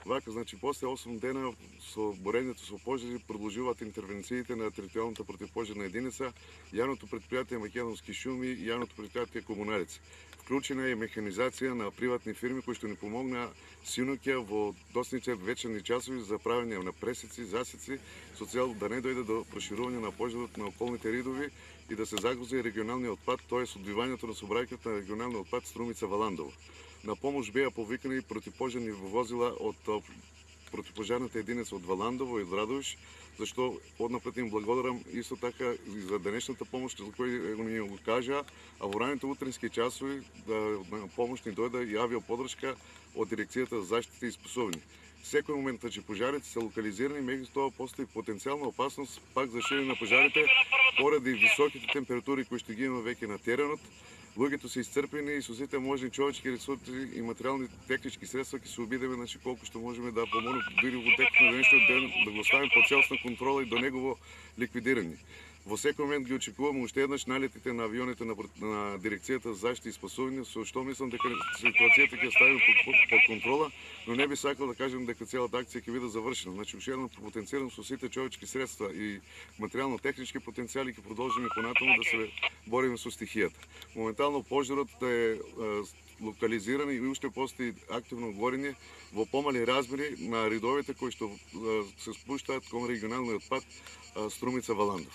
Вака, значи после 8 дена со борењето со пожари продолжуваат интервенциите на територијалната противпожарна единица, јавното предпријатие Македонски шуми и јавното предпријатие Комунарец. Вклучена е механизација на приватни фирми кои што ни помогнаа синоќа во доцните вечерни часови за правење на пресеци, засеци, со цел да не дојде до проширување на пожарот на околните ридови и да се загрози регионалниот пат, тоест одвивањето на сообраќајот на регионалниот пат Струмица-Валандово. На помош беа повикани противпожарни возила од противпожарната единица од Валандово и од Радовиш, зашто однапред им благодарам исто така и за денешната помош за која ни го кажа, а во раните утрински часови на помош ни дојде и авиоподршка од дирекцијата за заштита и способни. Секој момент че пожарите се локализирани, меѓутоа постои потенцијална опасност пак за ширење на пожарите поради високите температури кои што ги има веќе на теренот. Луѓето се исцрпени и со сите можни човечки ресурси и материјални технички средства ќе се обидеме колку што можеме да помогнеме дури во текот на денешниот ден да го ставиме под целосна контрола и до негово ликвидирање. Во секој момент ги очекуваме уште еднаш налетите на авионите на дирекцијата за заштита и спасување, со што мислам дека ситуацијата ќе стави под контрола, но не би сакал да кажем дека целата акција ќе биде завршена. Значи уште еднаш потенцирам со сите човечки средства и материјално-технички потенцијали ќе продолжиме понатаму да се бориме со стихијата. Моментално пожарот е локализиран и уште постои активно горење во помали размери на ридовите кои што се спуштаат кон регионалниот пат Струмица-Валандов.